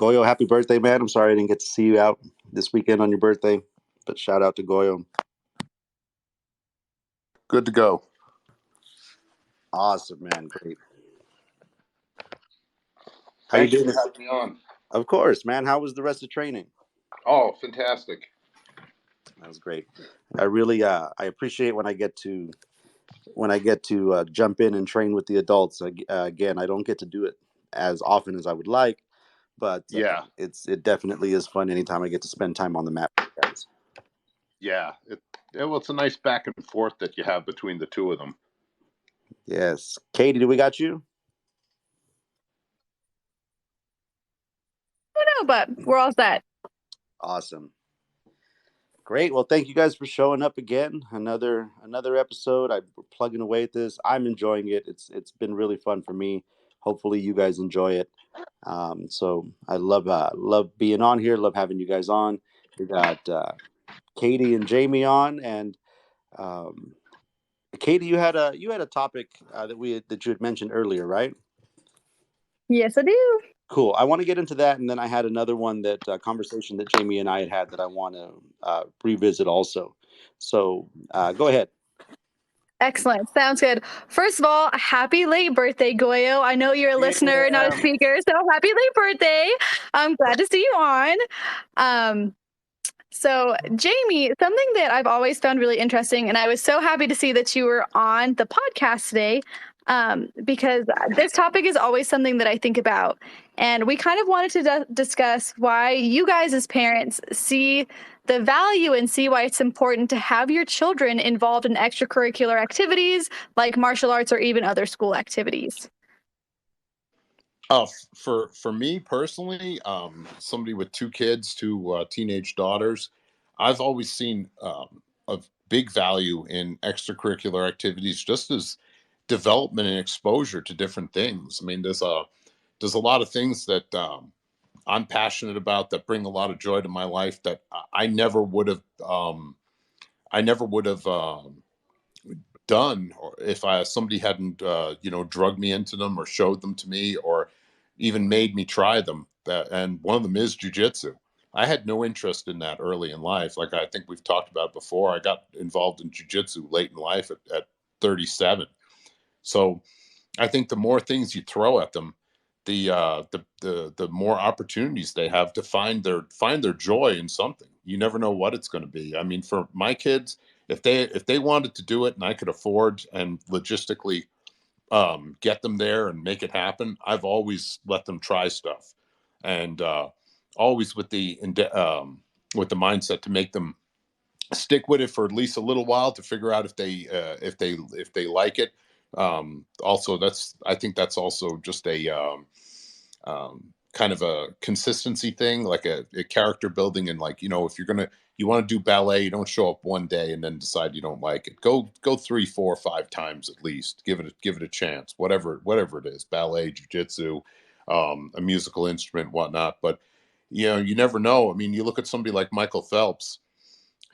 Goyo, happy birthday, man. I'm sorry I didn't get to see you out this weekend on your birthday, but shout out to Goyo. Good to go. Awesome, man. Great. How you Thank you doing? for having me on. Of course, man. How was the rest of training? Oh, fantastic. That was great. I really I appreciate when I get to jump in and train with the adults. Again, I don't get to do it as often as I would like, but Yeah. it definitely is fun anytime I get to spend time on the mat with you guys. Yeah. Well, it's a nice back and forth that you have between the two of them. Yes. Katy, do we got you? I don't know, but we're all set. Awesome. Great. Well, thank you guys for showing up again. Another episode. We're plugging away at this. I'm enjoying it. It's been really fun for me. Hopefully, you guys enjoy it. So I love being on here. Love having you guys on. We got Katy and Jamie on, and Katy, you had a topic that you had mentioned earlier, right? Yes, I do. Cool. I want to get into that, and then I had another one that conversation that Jamie and I had that I want to revisit also. So go ahead. Excellent. Sounds good. First of all, happy late birthday, Goyo. I know you're a listener, not a speaker, so happy late birthday. I'm glad to see you on. So, Jamie, something that I've always found really interesting, and I was so happy to see that you were on the podcast today, because this topic is always something that I think about. And we kind of wanted to discuss why you guys as parents see the value and see why it's important to have your children involved in extracurricular activities like martial arts or even other school activities. For me personally, somebody with two kids, two teenage daughters, I've always seen a big value in extracurricular activities, just as development and exposure to different things. I mean, there's a lot of things that I'm passionate about that bring a lot of joy to my life that I never would have done or if somebody hadn't drugged me into them or showed them to me or even made me try them. And one of them is jujitsu. I had no interest in that early in life. Like I think we've talked about before, I got involved in jujitsu late in life at 37. So I think the more things you throw at them, the more opportunities they have to find their joy in something. You never know what it's going to be. I mean, for my kids, if they wanted to do it and I could afford and logistically get them there and make it happen, I've always let them try stuff, and always with the mindset to make them stick with it for at least a little while to figure out if they like it. Also, I think that's also just a kind of a consistency thing, like a character building. And like, if you want to do ballet, you don't show up one day and then decide you don't like it. Go 3, 4, 5 times at least. Give it a chance. Whatever it is, ballet, jujitsu, a musical instrument, whatnot. But you never know. I mean, you look at somebody like Michael Phelps.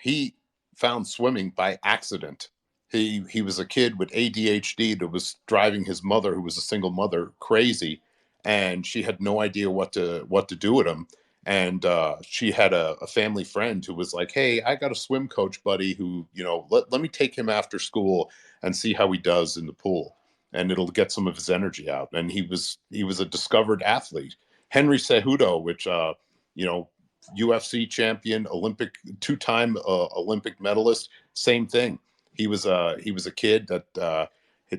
He found swimming by accident. He was a kid with ADHD that was driving his mother, who was a single mother, crazy, and she had no idea what to do with him. And she had a family friend who was like, "Hey, I got a swim coach buddy who, let me take him after school and see how he does in the pool, and it'll get some of his energy out." And he was a discovered athlete. Henry Cejudo, which UFC champion, Olympic 2-time Olympic medalist. Same thing. He was a kid that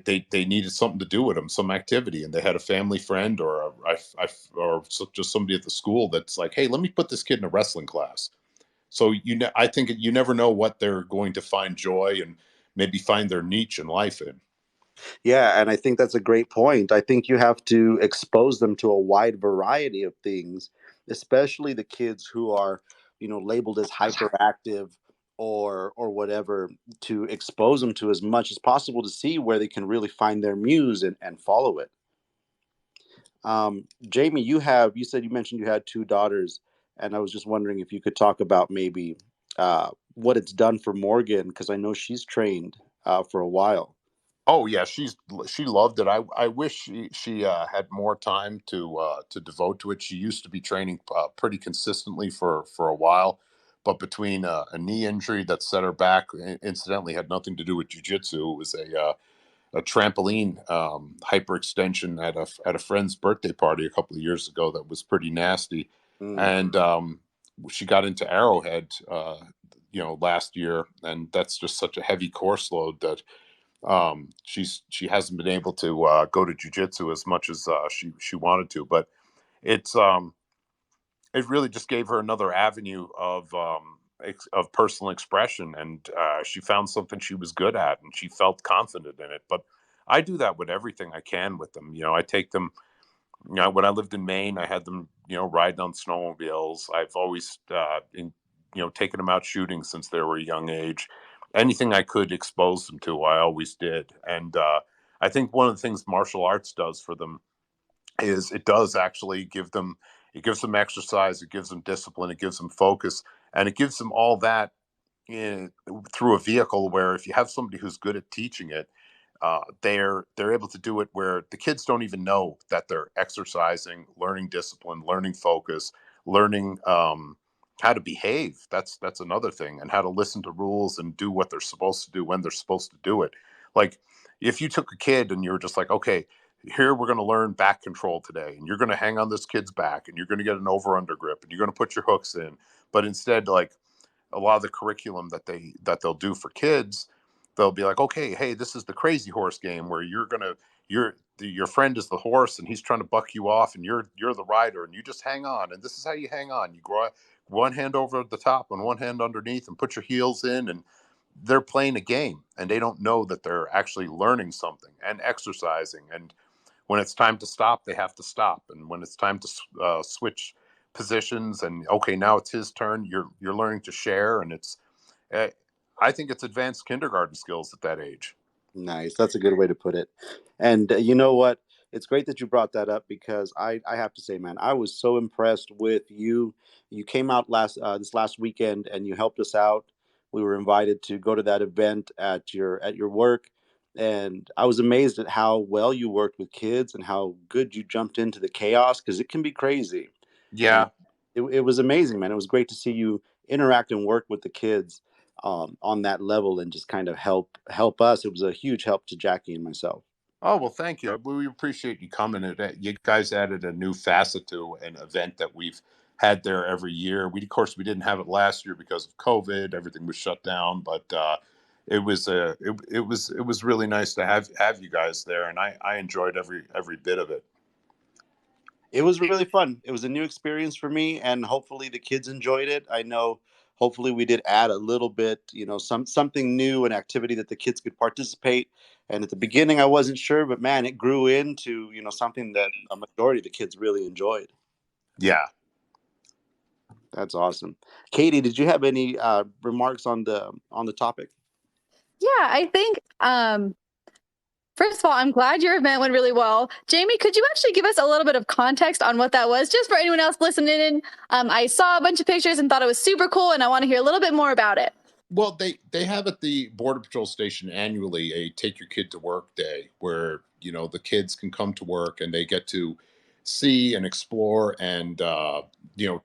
they needed something to do with him, some activity, and they had a family friend or just somebody at the school that's like, hey, let me put this kid in a wrestling class. So I think you never know what they're going to find joy and maybe find their niche in life in. Yeah, and I think that's a great point. I think you have to expose them to a wide variety of things, especially the kids who are, labeled as hyperactive or whatever, to expose them to as much as possible to see where they can really find their muse and follow it. Jamie, you said you mentioned you had two daughters, and I was just wondering if you could talk about maybe what it's done for Morgan, because I know she's trained for a while. Oh yeah, she loved it. I wish she had more time to devote to it. She used to be training pretty consistently for a while, but between a knee injury that set her back, incidentally had nothing to do with jujitsu. It was a trampoline hyperextension at a friend's birthday party a couple of years ago that was pretty nasty, Mm, and she got into Arrowhead, last year, and that's just such a heavy course load that she hasn't been able to go to jujitsu as much as she wanted to. But it's it really just gave her another avenue of personal expression, and she found something she was good at, and she felt confident in it. But I do that with everything I can with them. I take them. When I lived in Maine, I had them, riding on snowmobiles. I've always, taken them out shooting since they were a young age. Anything I could expose them to, I always did. And I think one of the things martial arts does for them is it does actually it gives them exercise, it gives them discipline, it gives them focus, and it gives them all that in, through a vehicle where if you have somebody who's good at teaching it, they're able to do it where the kids don't even know that they're exercising, learning discipline, learning focus, learning how to behave. That's another thing, and how to listen to rules and do what they're supposed to do when they're supposed to do it. Like if you took a kid and you were just like, okay, here we're going to learn back control today, and you're going to hang on this kid's back, and you're going to get an over under grip, and you're going to put your hooks in, but instead, like a lot of the curriculum they'll do for kids, they'll be like, okay, hey, this is the crazy horse game where your friend is the horse and he's trying to buck you off, and you're the rider, and you just hang on, and this is how you hang on. You grow one hand over the top and one hand underneath and put your heels in, and they're playing a game and they don't know that they're actually learning something and exercising. And when it's time to stop, they have to stop. And when it's time to switch positions, and okay, now it's his turn, you're learning to share, and uh, I think it's advanced kindergarten skills at that age. nice. That's a good way to put it. And you know what? It's great that you brought that up because I have to say, man, I was so impressed with you. You came out this last weekend and you helped us out. We were invited to go to that event at your work, and I was amazed at how well you worked with kids and how good you jumped into the chaos because it can be crazy. And Yeah. it was amazing, man. It was great to see you interact and work with the kids on that level and just kind of help us. It was a huge help to Jackie and myself. Oh well, thank you. We appreciate you coming. You guys added a new facet to an event that we've had there every year. Of course, we didn't have it last year because of COVID. Everything was shut down, but it was really nice to have you guys there, and I enjoyed every bit of it. It was really fun. It was a new experience for me, and hopefully the kids enjoyed it. I know. Hopefully, we did add a little bit, something new, an activity that the kids could participate. And at the beginning, I wasn't sure, but man, it grew into something that a majority of the kids really enjoyed. Yeah. That's awesome. Katie, did you have any remarks on the topic? Yeah, I think first of all, I'm glad your event went really well. Jamie, could you actually give us a little bit of context on what that was, just for anyone else listening in? I saw a bunch of pictures and thought it was super cool, and I want to hear a little bit more about it. Well, they have at the border patrol station annually a take your kid to work day where the kids can come to work and they get to see and explore and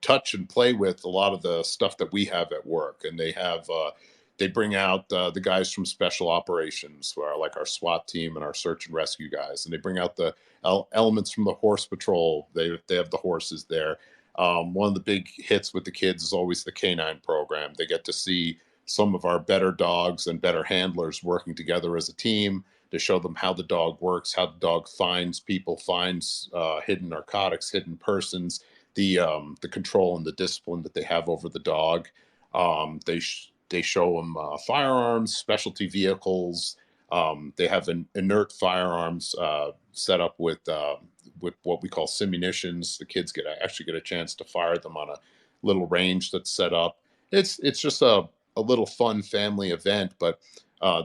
touch and play with a lot of the stuff that we have at work. And they bring out the guys from special operations who are like our SWAT team and our search and rescue guys, and they bring out the elements from the horse patrol. They have the horses there. One of the big hits with the kids is always the canine program. They get to see some of our better dogs and better handlers working together as a team to show them how the dog works, how the dog finds people, finds hidden narcotics, hidden persons, the control and the discipline that they have over the dog. They show them firearms, specialty vehicles. They have an inert firearms set up with what we call simunitions. The kids actually get a chance to fire them on a little range that's set up. It's just a little fun family event. But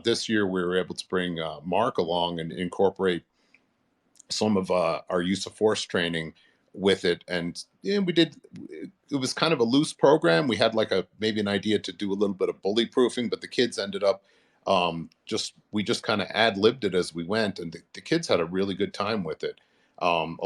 this year we were able to bring Mark along and incorporate some of our use of force training with it. And we did. It was kind of a loose program. We had like maybe an idea to do a little bit of bully proofing, but the kids ended up We just kind of ad-libbed it as we went, and the kids had a really good time with it.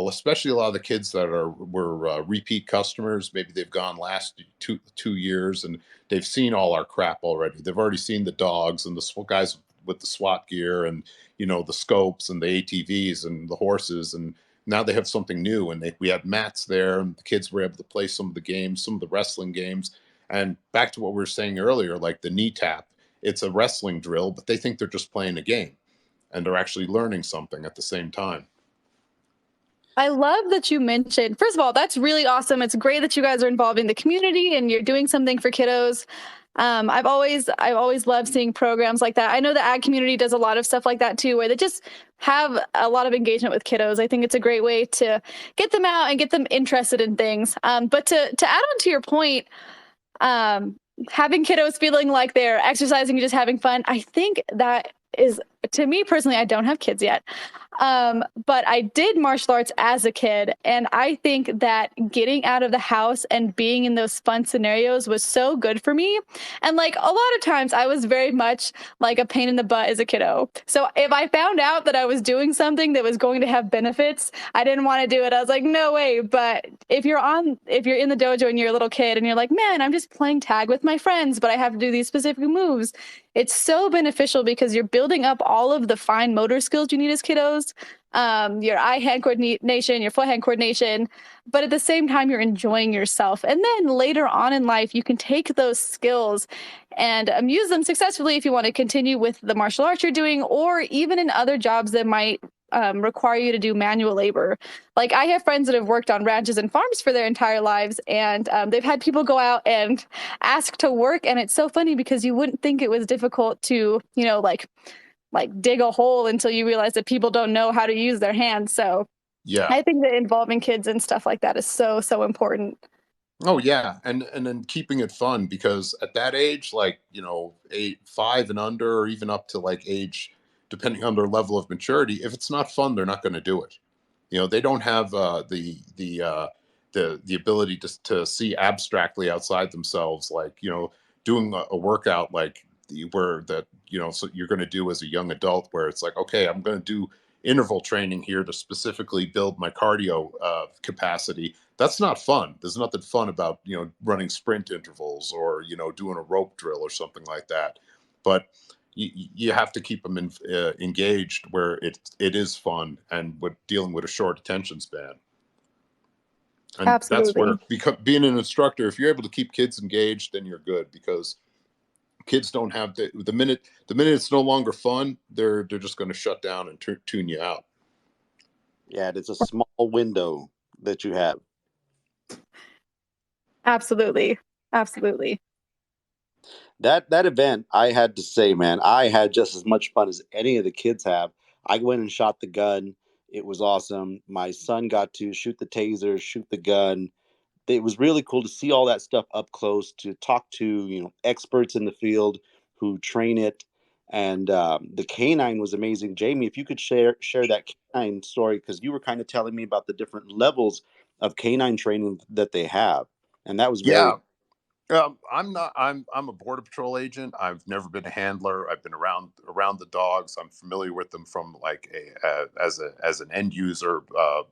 Especially a lot of the kids that were repeat customers. Maybe they've gone last 2 years and they've seen all our crap already. They've already seen the dogs and the guys with the SWAT gear, and the scopes and the ATVs and the horses, and now they have something new. And we had mats there, and the kids were able to play some of the games, some of the wrestling games. And back to what we were saying earlier, like the knee tap, it's a wrestling drill, but they think they're just playing a game, and they're actually learning something at the same time. I love that you mentioned, first of all, that's really awesome. It's great that you guys are involving the community and you're doing something for kiddos. I've always loved seeing programs like that. I know the ag community does a lot of stuff like that too, where they just have a lot of engagement with kiddos. I think it's a great way to get them out and get them interested in things. But to add on to your point, having kiddos feeling like they're exercising and just having fun, I think that is, to me personally, I don't have kids yet. But I did martial arts as a kid. And I think that getting out of the house and being in those fun scenarios was so good for me. And like a lot of times I was very much like a pain in the butt as a kiddo. So if I found out that I was doing something that was going to have benefits, I didn't want to do it. I was like, no way. But if you're in the dojo and you're a little kid and you're like, man, I'm just playing tag with my friends, but I have to do these specific moves. It's so beneficial because you're building up all of the fine motor skills you need as kiddos, your eye-hand coordination, your foot-hand coordination, but at the same time, you're enjoying yourself. And then later on in life, you can take those skills and use them successfully if you want to continue with the martial arts you're doing, or even in other jobs that might require you to do manual labor. Like I have friends that have worked on ranches and farms for their entire lives, and they've had people go out and ask to work. And it's so funny because you wouldn't think it was difficult to, like dig a hole until you realize that people don't know how to use their hands. So Yeah. I think that involving kids and stuff like that is so, so important. Oh yeah, and then keeping it fun, because at that age, like 5 and under, or even up to like age, depending on their level of maturity, if it's not fun, they're not going to do it. They don't have the ability to see abstractly outside themselves, like doing a workout like so you're going to do as a young adult, where it's like, okay, I'm going to do interval training here to specifically build my cardio capacity. That's not fun. There's nothing fun about running sprint intervals, or doing a rope drill or something like that. But you have to keep them engaged where it is fun, and with dealing with a short attention span. And that's Absolutely. where being an instructor, if you're able to keep kids engaged, then you're good, because kids don't have the minute it's no longer fun, they're just going to shut down and tune you out. Yeah, it's a small window that you have. Absolutely. Absolutely. That event, I had to say, man, I had just as much fun as any of the kids have. I went and shot the gun. It was awesome. My son got to shoot the taser, shoot the gun. It was really cool to see all that stuff up close, to talk to experts in the field who train it. And the canine was amazing. Jamie, if you could share that canine story, because you were kind of telling me about the different levels of canine training that they have, and that was very. Yeah. I'm not. I'm a border patrol agent. I've never been a handler. I've been around the dogs. I'm familiar with them from like as an end user,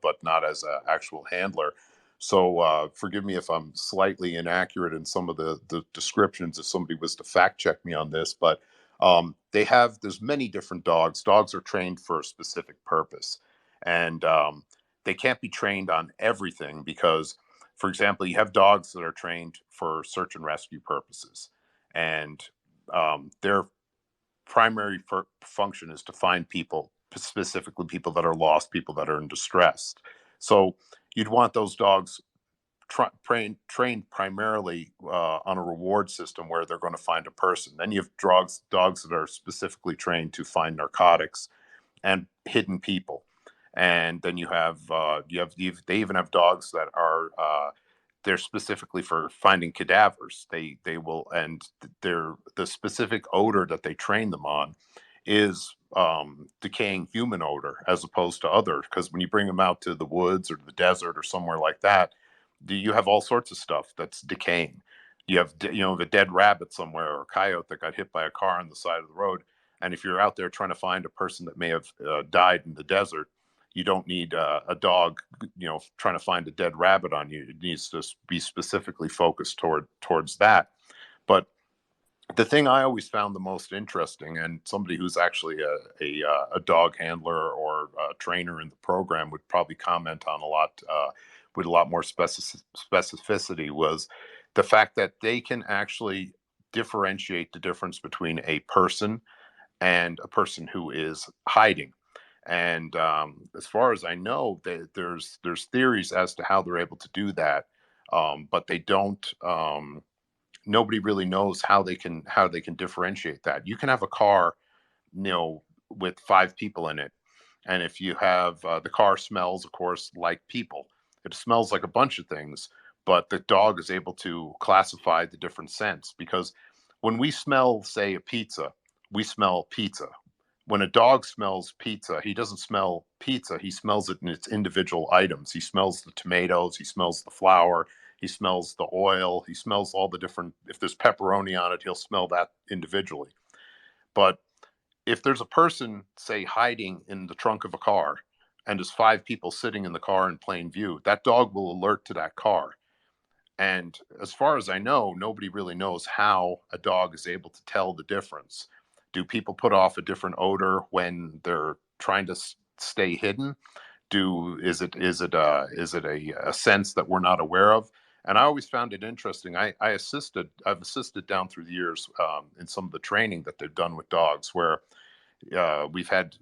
but not as an actual handler. So forgive me if I'm slightly inaccurate in some of the descriptions, if somebody was to fact check me on this. But there's many different dogs. Dogs are trained for a specific purpose, and they can't be trained on everything, because, for example, you have dogs that are trained for search and rescue purposes, and their primary function is to find people, specifically people that are lost, people that are in distress. So you'd want those dogs trained primarily on a reward system, where they're going to find a person. Then you have dogs that are specifically trained to find narcotics and hidden people. And then they even have dogs that are they're specifically for finding cadavers. They will, and the specific odor that they train them on is decaying human odor, as opposed to other. Because when you bring them out to the woods or the desert or somewhere like that, you have all sorts of stuff that's decaying. You have the dead rabbit somewhere, or a coyote that got hit by a car on the side of the road. And if you're out there trying to find a person that may have died in the desert, you don't need a dog, trying to find a dead rabbit on you. It needs to be specifically focused towards that. But the thing I always found the most interesting, and somebody who's actually a dog handler or a trainer in the program would probably comment on a lot with a lot more specificity, was the fact that they can actually differentiate the difference between a person and a person who is hiding. And as far as I know, there's theories as to how they're able to do that, but they don't. Nobody really knows how they can differentiate that. You can have a car, with 5 people in it, and if you have the car smells, of course, like people. It smells like a bunch of things, but the dog is able to classify the different scents, because when we smell, say, a pizza, we smell pizza. When a dog smells pizza, he doesn't smell pizza. He smells it in its individual items. He smells the tomatoes. He smells the flour. He smells the oil. He smells all the different, if there's pepperoni on it, he'll smell that individually. But if there's a person, say, hiding in the trunk of a car, and there's 5 people sitting in the car in plain view, that dog will alert to that car. And as far as I know, nobody really knows how a dog is able to tell the difference. Do people put off a different odor when they're trying to stay hidden? Is it a sense that we're not aware of? And I always found it interesting. I've assisted down through the years in some of the training that they've done with dogs, where we've had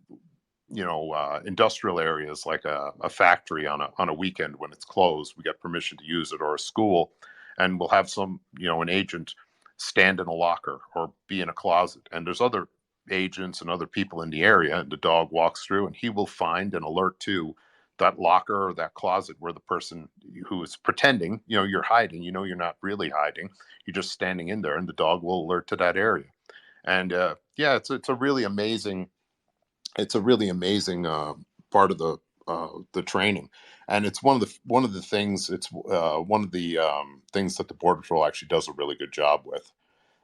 industrial areas, like a factory on a weekend when it's closed, we get permission to use it, or a school, and we'll have an agent stand in a locker or be in a closet, and there's other agents and other people in the area, and the dog walks through and he will find and alert to that locker or that closet where the person who is pretending, you're hiding, you're not really hiding, you're just standing in there, and the dog will alert to that area. And yeah, it's a really amazing part of the training, and it's one of the things. It's one of the things that the Border Patrol actually does a really good job with,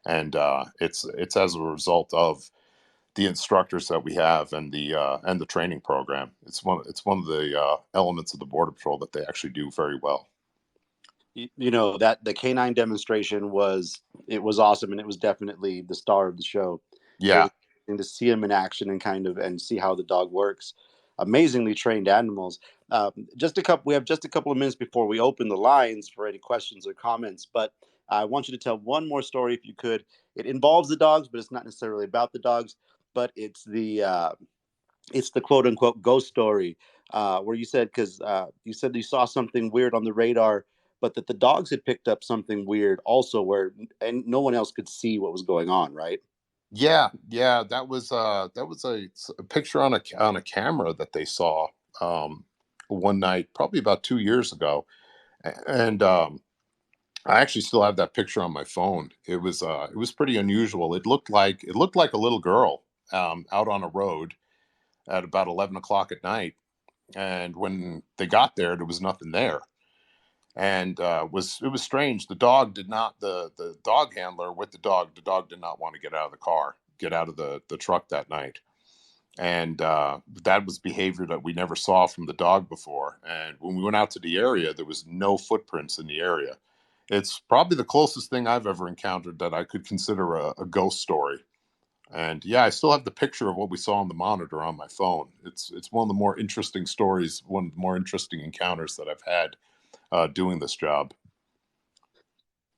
and it's as a result of the instructors that we have, and the training program. It's one of the elements of the Border Patrol that they actually do very well. That the canine demonstration was awesome, and it was definitely the star of the show. It Yeah, was interesting to see him in action and see how the dog works. Amazingly trained animals. We have just a couple of minutes before we open the lines for any questions or comments, but I want you to tell one more story if you could. It involves the dogs, but it's not necessarily about the dogs. But it's the quote unquote ghost story, where you said you saw something weird on the radar, but that the dogs had picked up something weird also, and no one else could see what was going on, right? yeah. That was a picture on a camera that they saw um, one night, probably about 2 years ago, and I actually still have that picture on my phone. It was pretty unusual. It looked like a little girl out on a road at about 11 o'clock at night. And when they got there was nothing there, and it was strange. The dog handler with the dog did not want to get out of the truck that night, and that was behavior that we never saw from the dog before. And when we went out to the area, there was no footprints in the area. It's probably the closest thing I've ever encountered that I could consider a ghost story. And yeah, I still have the picture of what we saw on the monitor on my phone. It's one of the more interesting stories, one of the more interesting encounters that I've had doing this job.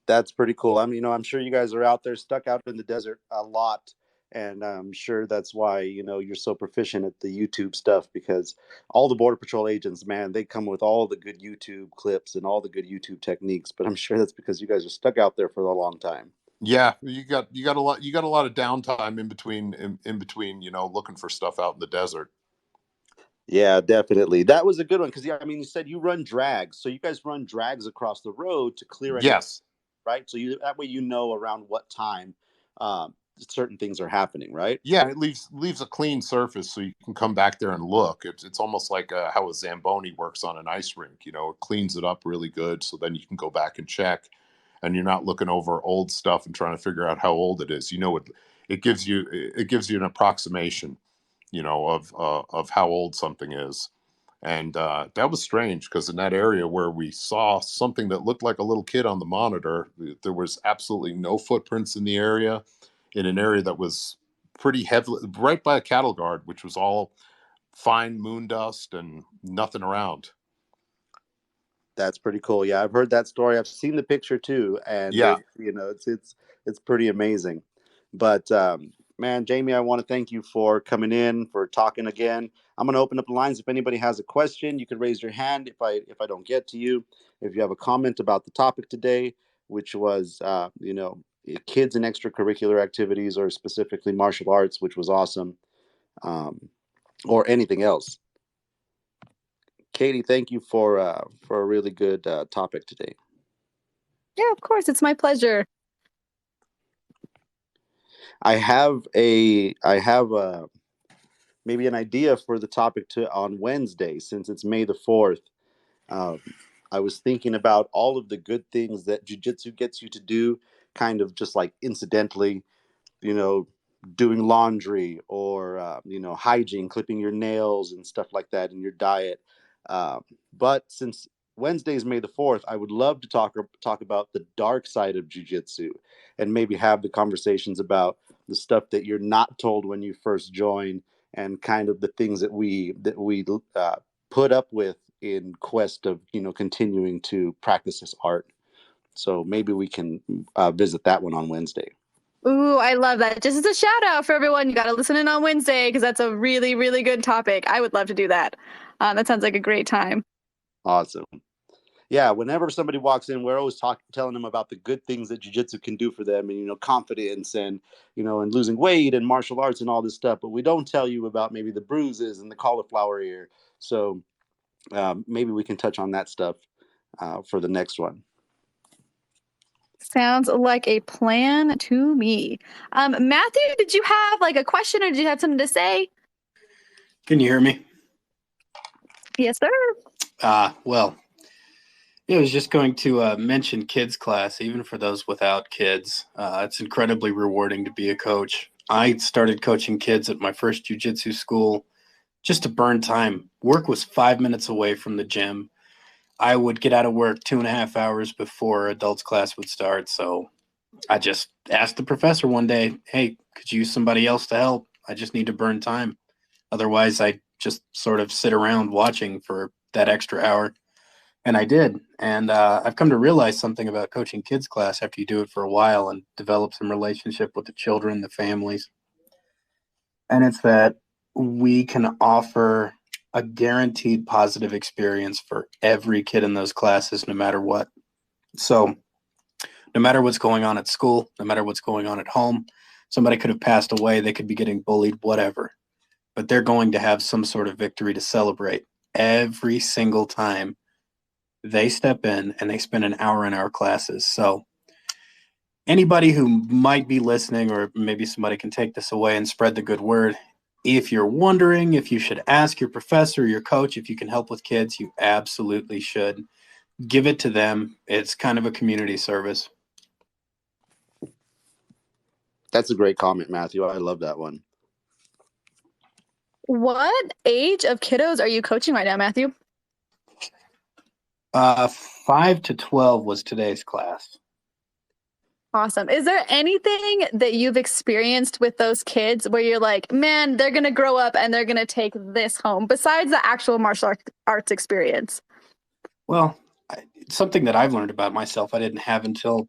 That's pretty cool. I'm sure you guys are out there stuck out in the desert a lot, and I'm sure that's why you're so proficient at the YouTube stuff, because all the Border Patrol agents, man, they come with all the good YouTube clips and all the good YouTube techniques. But I'm sure that's because you guys are stuck out there for a long time. Yeah, you got a lot of downtime in between looking for stuff out in the desert. Yeah, definitely. That was a good one because, yeah, you said you run drags, so you guys run drags across the road to clear any, Yes. right? So that way around what time certain things are happening, right? Yeah, it leaves a clean surface so you can come back there and look. It's almost like how a Zamboni works on an ice rink. It cleans it up really good, so then you can go back and check, and you're not looking over old stuff and trying to figure out how old it is. it gives you an approximation, of how old something is. And that was strange because in that area where we saw something that looked like a little kid on the monitor, there was absolutely no footprints in the area, in an area that was pretty heavily right by a cattle guard, which was all fine moon dust and nothing around. That's pretty cool. Yeah, I've heard that story. I've seen the picture too, and Yeah. it's pretty amazing. But man, Jamie, I want to thank you for coming in, for talking again. I'm going to open up the lines. If anybody has a question, you can raise your hand. If I don't get to you, if you have a comment about the topic today, which was kids and extracurricular activities, or specifically martial arts, which was awesome, or anything else. Katy, thank you for a really good topic today. Yeah, of course. It's my pleasure. I have maybe an idea for the topic on Wednesday, since it's May the 4th. Um, I was thinking about all of the good things that jiu-jitsu gets you to do, kind of just like incidentally, you know, doing laundry, or hygiene, clipping your nails and stuff like that, in your diet. But since Wednesday is May the 4th, I would love to talk about the dark side of jiu-jitsu, and maybe have the conversations about the stuff that you're not told when you first join, and kind of the things that we put up with in quest of continuing to practice this art. So maybe we can visit that one on Wednesday. Ooh, I love that. Just as a shout out for everyone, you got to listen in on Wednesday because that's a really, really good topic. I would love to do that. That sounds like a great time. Awesome. Yeah, whenever somebody walks in, we're always telling them about the good things that jiu-jitsu can do for them, and confidence, and and losing weight, and martial arts, and all this stuff. But we don't tell you about maybe the bruises and the cauliflower ear. So maybe we can touch on that stuff for the next one. Sounds like a plan to me. Matthew, did you have like a question, or did you have something to say? Can you hear me? Yes, sir. Well, I was just going to mention kids class, even for those without kids. It's incredibly rewarding to be a coach. I started coaching kids at my first jiu-jitsu school just to burn time. Work was 5 minutes away from the gym. I would get out of work 2.5 hours before adults class would start. So I just asked the professor one day, hey, could you use somebody else to help? I just need to burn time. Otherwise, I just sort of sit around watching for that extra hour. And I did. And I've come to realize something about coaching kids class after you do it for a while and develop some relationship with the children, the families. And it's that we can offer a guaranteed positive experience for every kid in those classes, no matter what. So no matter what's going on at school, no matter what's going on at home, somebody could have passed away, they could be getting bullied, whatever. But they're going to have some sort of victory to celebrate every single time they step in and they spend an hour in our classes. So anybody who might be listening, or maybe somebody can take this away and spread the good word. If you're wondering if you should ask your professor or your coach if you can help with kids, you absolutely should. Give it to them. It's kind of a community service. That's a great comment, Matthew. I love that one. What age of kiddos are you coaching right now, Matthew? 5 to 12 was today's class. Awesome. Is there anything that you've experienced with those kids where you're like, man, they're going to grow up and they're going to take this home, besides the actual martial arts experience? Well, something that I've learned about myself I didn't have until,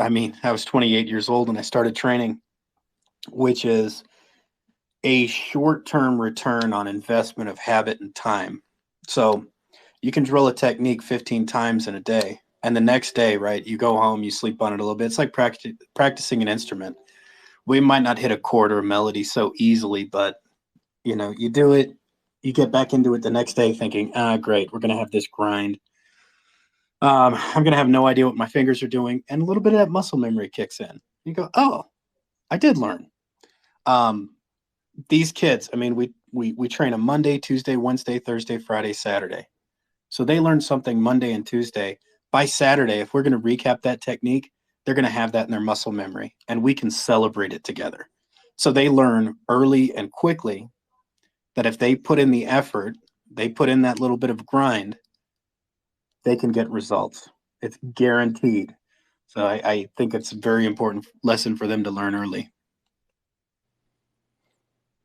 I was 28 years old and I started training, which is a short-term return on investment of habit and time. So you can drill a technique 15 times in a day. And the next day, right, you go home, you sleep on it a little bit. It's like practicing an instrument. We might not hit a chord or a melody so easily, but, you do it, you get back into it the next day thinking, great, we're going to have this grind. I'm going to have no idea what my fingers are doing. And a little bit of that muscle memory kicks in. You go, oh, I did learn. These kids, we train them Monday, Tuesday, Wednesday, Thursday, Friday, Saturday. So they learn something Monday and Tuesday. By Saturday, if we're going to recap that technique, they're going to have that in their muscle memory, and we can celebrate it together. So they learn early and quickly that if they put in the effort, they put in that little bit of grind, they can get results. It's guaranteed. So I think it's a very important lesson for them to learn early.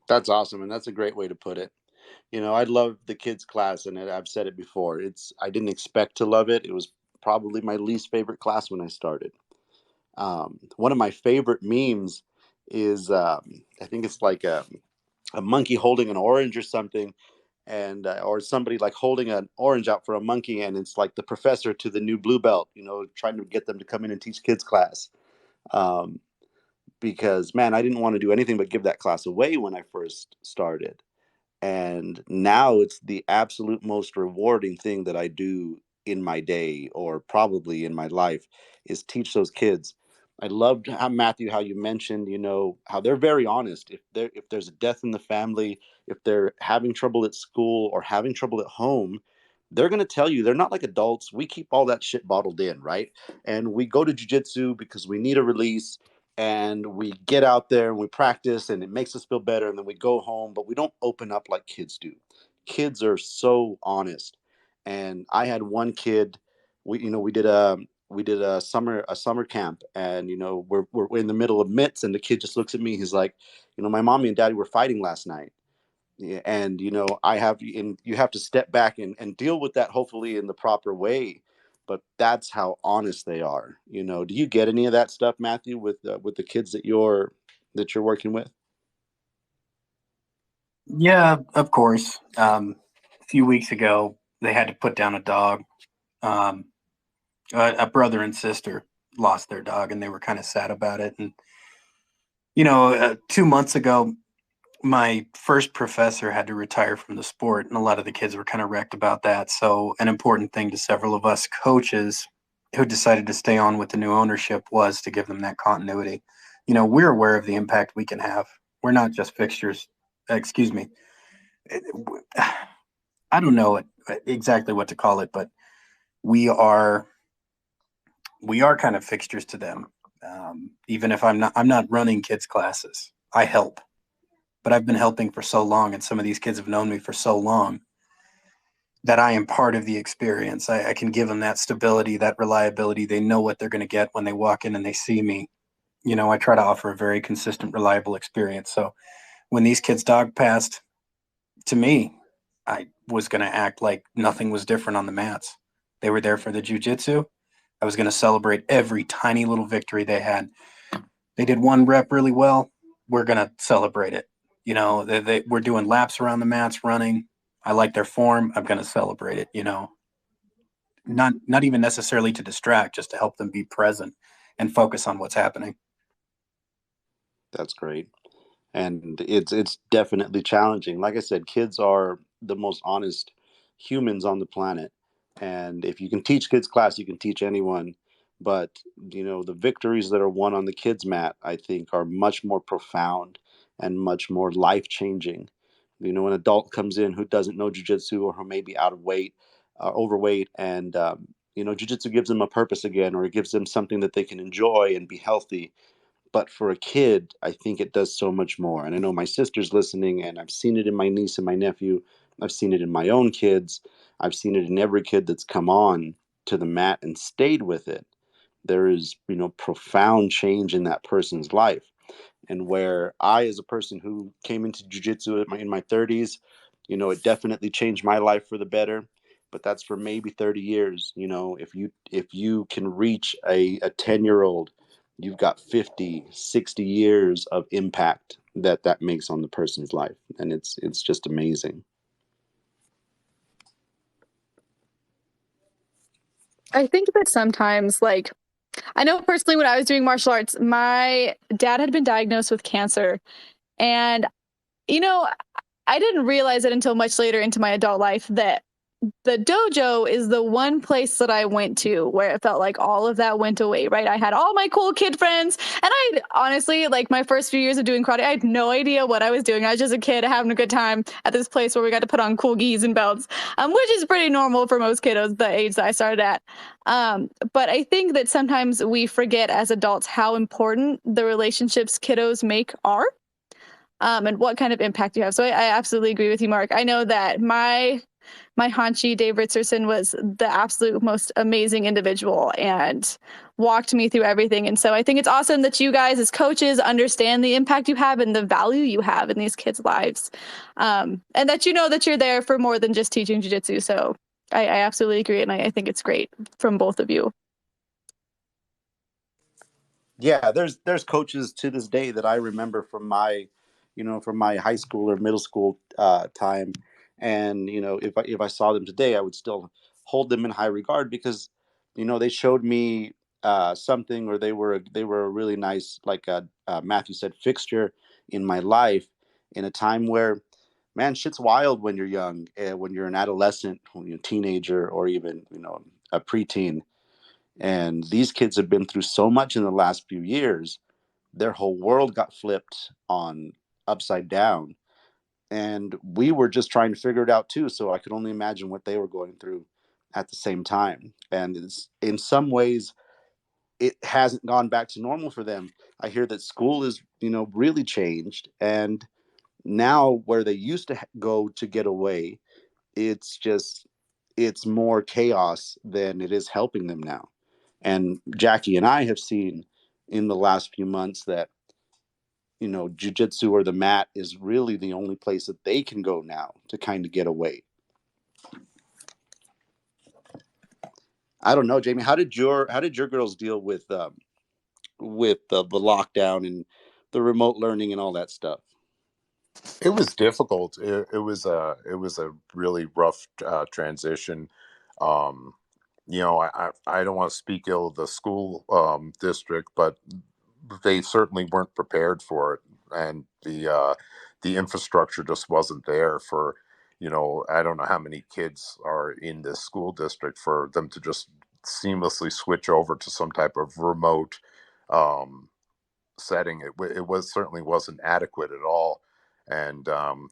That's awesome, and that's a great way to put it. I love the kids class, and I've said it before. I didn't expect to love it. It was probably my least favorite class when I started. One of my favorite memes is I think it's like a monkey holding an orange or something, and or somebody like holding an orange out for a monkey, and it's like the professor to the new blue belt, trying to get them to come in and teach kids class. Um, because man, I didn't want to do anything but give that class away when I first started. And now it's the absolute most rewarding thing that I do in my day, or probably in my life, is teach those kids. I loved how, Matthew, how you mentioned, how they're very honest. If there's a death in the family, if they're having trouble at school or having trouble at home, they're going to tell you. They're not like adults. We keep all that shit bottled in, right? And we go to jujitsu because we need a release, and we get out there and we practice, and it makes us feel better, and then we go home, but we don't open up like kids do. Kids are so honest. And I had one kid, we did a summer camp, and we're in the middle of mitts, and the kid just looks at me. He's like, my mommy and daddy were fighting last night. Yeah, and you have to step back and deal with that, hopefully in the proper way. But that's how honest they are. Do you get any of that stuff, Matthew, with the kids that you're working with? Yeah, of course. A few weeks ago, they had to put down a dog. Um, a brother and sister lost their dog, and they were kind of sad about it. And 2 months ago, my first professor had to retire from the sport, and a lot of the kids were kind of wrecked about that. So an important thing to several of us coaches who decided to stay on with the new ownership was to give them that continuity. We're aware of the impact we can have. We're not just fixtures. Excuse me. I don't know exactly what to call it, but we are kind of fixtures to them. Even if I'm not running kids classes, I help. But I've been helping for so long, and some of these kids have known me for so long that I am part of the experience. I can give them that stability, that reliability. They know what they're going to get when they walk in and they see me. I try to offer a very consistent, reliable experience. So when these kids dog passed, to me, I was going to act like nothing was different on the mats. They were there for the jiu-jitsu. I was going to celebrate every tiny little victory they had. They did one rep really well. We're going to celebrate it. We're doing laps around the mats, running. I like their form. I'm going to celebrate it. Not even necessarily to distract, just to help them be present and focus on what's happening. That's great. And it's definitely challenging. Like I said, kids are the most honest humans on the planet. And if you can teach kids class, you can teach anyone. But the victories that are won on the kids mat, I think, are much more profound and much more life changing. An adult comes in who doesn't know jujitsu, or who may be out of weight, overweight, and jujitsu gives them a purpose again, or it gives them something that they can enjoy and be healthy. But for a kid, I think it does so much more. And I know my sister's listening, and I've seen it in my niece and my nephew. I've seen it in my own kids. I've seen it in every kid that's come on to the mat and stayed with it. There is, profound change in that person's life. And where I, as a person who came into jiu-jitsu in my 30s, it definitely changed my life for the better. But that's for maybe 30 years. If you can reach a 10-year-old, you've got 50, 60 years of impact that makes on the person's life. And it's just amazing. I think that sometimes, I know personally when I was doing martial arts, my dad had been diagnosed with cancer. And, I didn't realize it until much later into my adult life that the dojo is the one place that I went to where it felt like all of that went away, right? I had all my cool kid friends, and I honestly, like my first few years of doing karate, I had no idea what I was doing. I was just a kid having a good time at this place where we got to put on cool gis and belts, which is pretty normal for most kiddos the age that I started at. But I think that sometimes we forget as adults how important the relationships kiddos make are. And what kind of impact you have. So I absolutely agree with you, Mark. I know that my Hanchi, Dave Richardson, was the absolute most amazing individual and walked me through everything. And so I think it's awesome that you guys as coaches understand the impact you have and the value you have in these kids' lives. And that you know that you're there for more than just teaching jiu-jitsu. So I absolutely agree. And I think it's great from both of you. Yeah, there's coaches to this day that I remember from my, from my high school or middle school time, and if I saw them today, I would still hold them in high regard because, they showed me something, or they were a really nice, like Matthew said, fixture in my life in a time where, man, shit's wild when you're young, when you're an adolescent, when you're a teenager, or even a preteen. And these kids have been through so much in the last few years. Their whole world got flipped on upside down. And we were just trying to figure it out too. So I could only imagine what they were going through at the same time. And in some ways, it hasn't gone back to normal for them. I hear that school is, really changed. And now where they used to go to get away, it's more chaos than it is helping them now. And Jackie and I have seen in the last few months that, jujitsu or the mat is really the only place that they can go now to kind of get away. I don't know, Jamie. How did your girls deal with the lockdown and the remote learning and all that stuff? It was difficult. It was a really rough transition. Um, I don't want to speak ill of the school district, but they certainly weren't prepared for it, and the infrastructure just wasn't there for, I don't know how many kids are in this school district for them to just seamlessly switch over to some type of remote um, setting. It was certainly wasn't adequate at all. And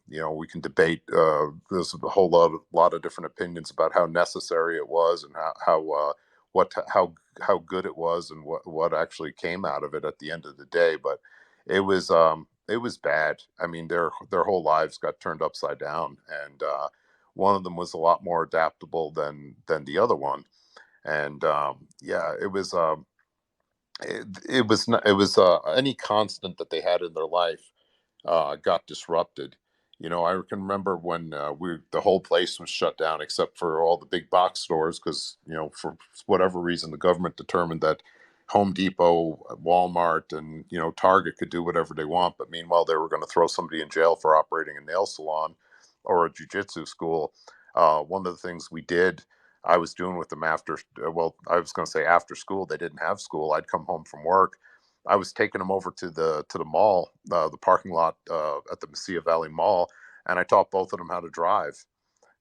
we can debate. There's a whole lot of different opinions about how necessary it was, and how good it was, and what actually came out of it at the end of the day. But it was bad. I mean, their whole lives got turned upside down, and one of them was a lot more adaptable than the other one. And yeah, it was any constant that they had in their life got disrupted. I can remember when the whole place was shut down except for all the big box stores, because for whatever reason the government determined that Home Depot, Walmart, and Target could do whatever they want, but meanwhile they were going to throw somebody in jail for operating a nail salon or a jiu-jitsu school. One of the things we did, I was doing with them after, well, I was going to say after school. They didn't have school. I'd come home from work. I was taking them over to the mall, the parking lot at the Mesilla Valley Mall, and I taught both of them how to drive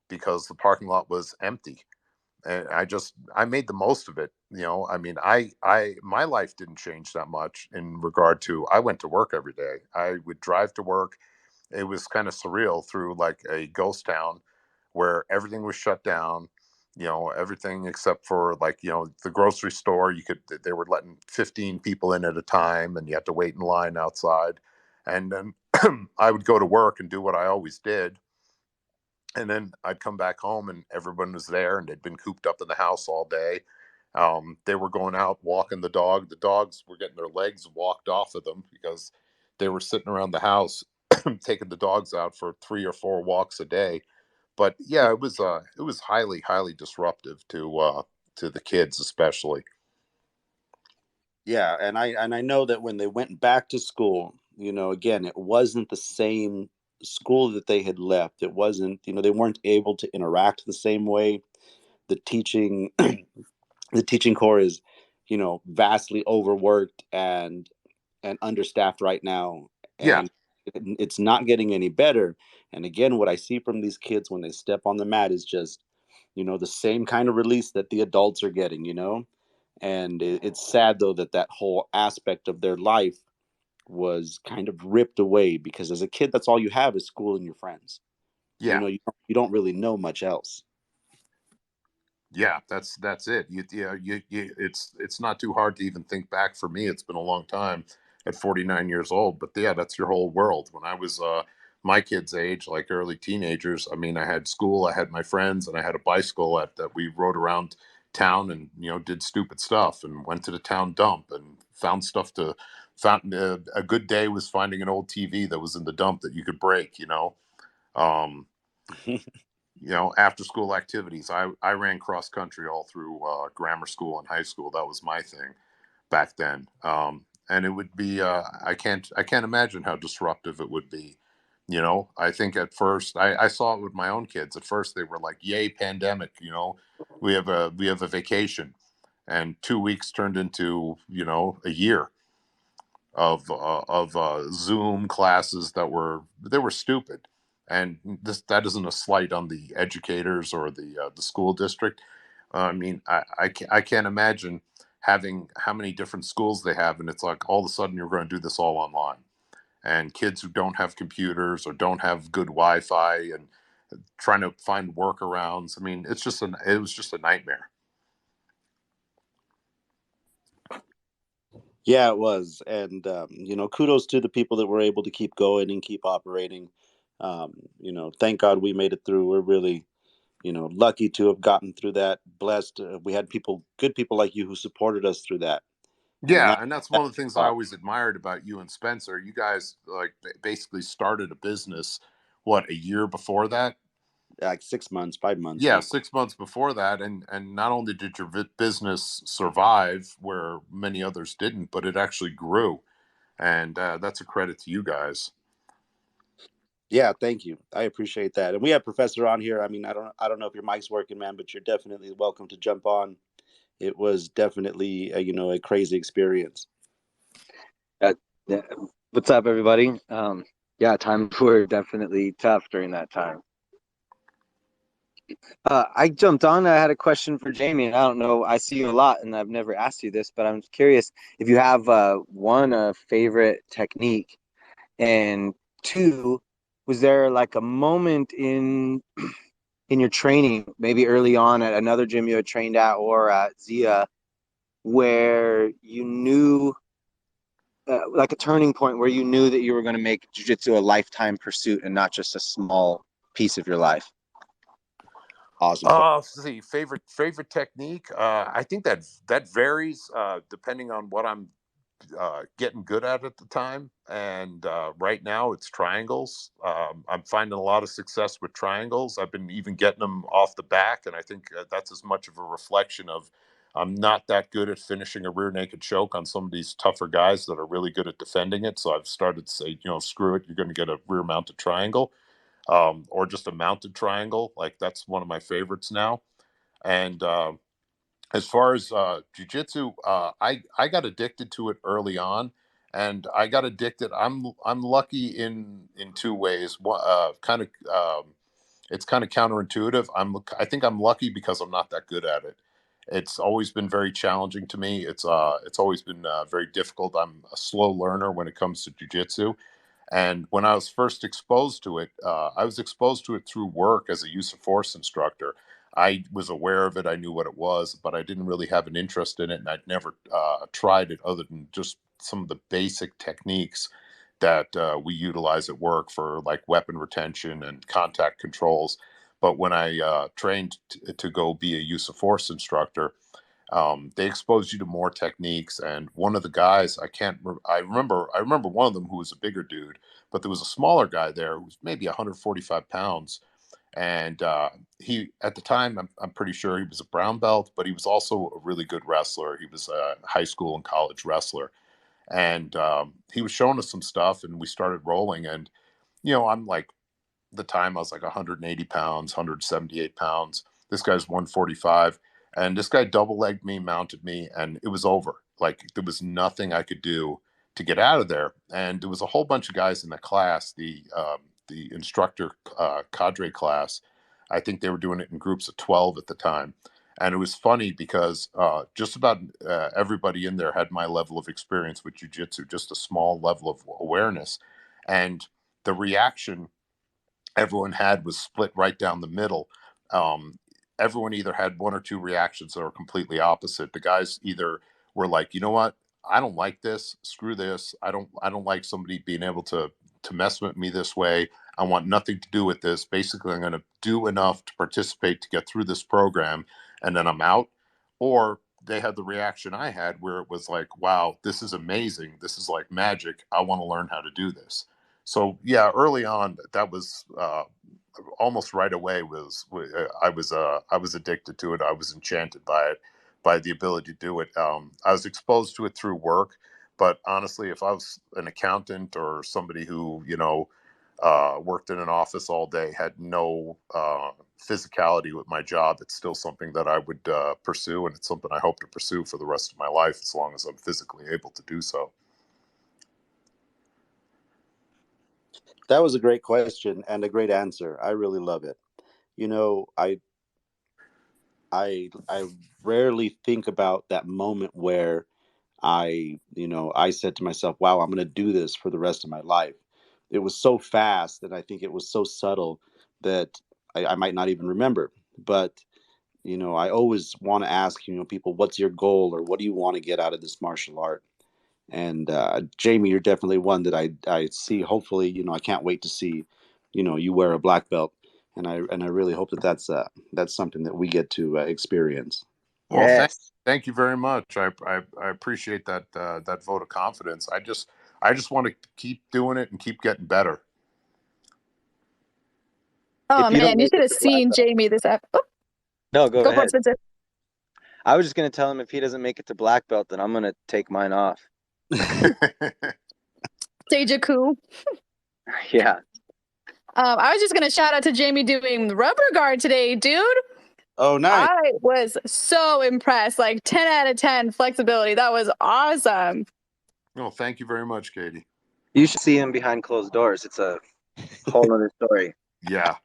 because the parking lot was empty. And I made the most of it. I mean, I my life didn't change that much in regard to, I went to work every day. I would drive to work. It was kind of surreal, through like a ghost town where everything was shut down. Everything except for, like, the grocery store. They were letting 15 people in at a time, and you had to wait in line outside. And then I would go to work and do what I always did. And then I'd come back home and everyone was there, and they'd been cooped up in the house all day. They were going out walking the dog. The dogs were getting their legs walked off of them because they were sitting around the house taking the dogs out for 3 or 4 walks a day. But yeah, it was highly, highly disruptive to the kids, especially. Yeah, and I know that when they went back to school, again, it wasn't the same school that they had left. It wasn't, they weren't able to interact the same way. The teaching the teaching core is, vastly overworked and understaffed right now, Yeah. and it's not getting any better. And again, what I see from these kids when they step on the mat is just the same kind of release that the adults are getting, and it's sad though that whole aspect of their life was kind of ripped away, because as a kid, that's all you have is school and your friends. Yeah. You don't really know much else. Yeah, that's it. It's not too hard to even think back. For me, it's been a long time at 49 years old, but yeah, that's your whole world. When I was my kids' age, like early teenagers, I mean, I had school, I had my friends, and I had a bicycle that we rode around town and did stupid stuff and went to the town dump and found stuff to found a good day was finding an old TV that was in the dump that you could break. Um, After school activities. I ran cross country all through grammar school and high school. That was my thing back then. And it would be I can't imagine how disruptive it would be. I think at first I saw it with my own kids. At first they were like, "Yay, pandemic!" We have a vacation, and 2 weeks turned into a year of Zoom classes they were stupid, and that isn't a slight on the educators or the school district. I mean, I can't imagine having how many different schools they have, and it's like all of a sudden you're going to do this all online, and kids who don't have computers or don't have good Wi-Fi and trying to find workarounds. I mean, it was just a nightmare. Yeah, it was. And, kudos to the people that were able to keep going and keep operating. Thank God we made it through. We're really, lucky to have gotten through that. Blessed. We had good people like you who supported us through that. And Yeah, and that's one of the things I always admired about you and Spencer. You guys like basically started a business, what, a year before that? like 6 months, 5 months. Yeah, 6 months before that, and not only did your business survive where many others didn't, but it actually grew, and that's a credit to you guys. Yeah, thank you. I appreciate that. And we have Professor on here. I mean, I don't know if your mic's working, man, but you're definitely welcome to jump on. It was definitely a crazy experience. Uh, yeah. What's up, everybody? Yeah, times were definitely tough during that time. I jumped on. I had a question for Jamie, and I don't know. I see you a lot, and I've never asked you this, but I'm curious if you have one favorite technique, and two, was there like a moment in your training, maybe early on at another gym you had trained at or at Zia, where you knew, like a turning point where you knew that you were going to make jiu-jitsu a lifetime pursuit and not just a small piece of your life? Awesome. Let's see, favorite technique. I think that varies depending on what I'm getting good at the time. And right now it's triangles. I'm finding a lot of success with triangles. I've been even getting them off the back, and I think that's as much of a reflection of I'm not that good at finishing a rear naked choke on some of these tougher guys that are really good at defending it. So I've started to say, screw it, you're going to get a rear mounted triangle, or just a mounted triangle. Like that's one of my favorites now. And as far as jujitsu, I got addicted to it early on, and I got addicted. I'm lucky in two ways. One, it's kind of counterintuitive. I think I'm lucky because I'm not that good at it. It's always been very challenging to me. It's always been very difficult. I'm a slow learner when it comes to jujitsu. And when I was first exposed to it, I was exposed to it through work as a use of force instructor. I was aware of it, I knew what it was, but I didn't really have an interest in it, and I'd never tried it other than just some of the basic techniques that we utilize at work for like weapon retention and contact controls. But when I trained to go be a use of force instructor, they exposed you to more techniques. And one of the guys, I remember one of them who was a bigger dude, but there was a smaller guy there who was maybe 145 pounds. And he, at the time, I'm pretty sure he was a brown belt, but he was also a really good wrestler. He was a high school and college wrestler. And he was showing us some stuff, and we started rolling. And, I'm like, the time I was like 180 pounds, 178 pounds. This guy's 145. And this guy double legged me, mounted me, and it was over. Like there was nothing I could do to get out of there. And there was a whole bunch of guys in the class, the instructor cadre class. I think they were doing it in groups of 12 at the time. And it was funny because just about everybody in there had my level of experience with jujitsu, just a small level of awareness. And the reaction everyone had was split right down the middle. Um, Everyone either had one or two reactions that were completely opposite. The guys either were like, you know what, I don't like this. Screw this. I don't like somebody being able to mess with me this way. I want nothing to do with this. Basically, I'm going to do enough to participate to get through this program, and then I'm out. Or they had the reaction I had, where it was like, wow, this is amazing. This is like magic. I want to learn how to do this. So yeah, early on, that was almost right away I was addicted to it. I was enchanted by it, by the ability to do it. I was exposed to it through work, but honestly, if I was an accountant or somebody who worked in an office all day, had no physicality with my job, it's still something that I would pursue, and it's something I hope to pursue for the rest of my life as long as I'm physically able to do so. That was a great question and a great answer. I really love it. You know, I rarely think about that moment where I said to myself, wow, I'm going to do this for the rest of my life. It was so fast, and I think it was so subtle that I might not even remember. But, I always want to ask, people, what's your goal, or what do you want to get out of this martial art? And Jamie, you're definitely one that I see. Hopefully, I can't wait to see, you wear a black belt, and I really hope that that's something that we get to experience. Well, Yes. thank you very much. I appreciate that vote of confidence. I just want to keep doing it and keep getting better. Oh If you don't man, you make should it have to black seen belt, Jamie this app. Oh, no, go go for it, ahead. Spencer. I was just gonna tell him if he doesn't make it to black belt, then I'm gonna take mine off. Stage a coup. Yeah. I was just gonna shout out to Jamie doing the rubber guard today, dude. Oh, nice. I was so impressed. Like 10 out of 10 flexibility. That was awesome. Well, thank you very much, Katy. You should see him behind closed doors. It's a whole other story. Yeah,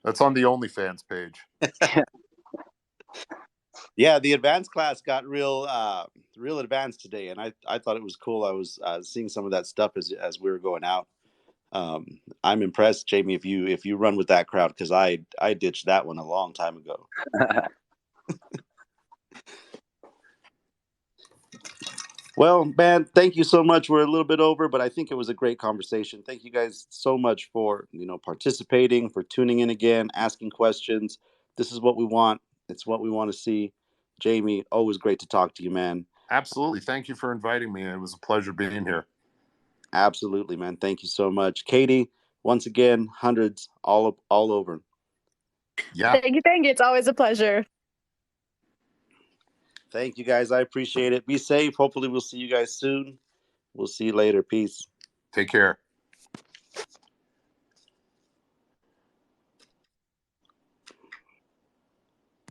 that's on the OnlyFans page. Yeah, the advanced class got real advanced today, and I thought it was cool. I was seeing some of that stuff as we were going out. I'm impressed, Jamie, if you run with that crowd, because I ditched that one a long time ago. Well, man, thank you so much. We're a little bit over, but I think it was a great conversation. Thank you guys so much for participating, for tuning in again, asking questions. This is what we want. It's what we want to see. Jamie, always great to talk to you, man. Absolutely. Thank you for inviting me. It was a pleasure being here. Absolutely, man. Thank you so much. Katy, once again, hundreds all over. Yeah. Thank you. Thank you. It's always a pleasure. Thank you, guys. I appreciate it. Be safe. Hopefully, we'll see you guys soon. We'll see you later. Peace. Take care.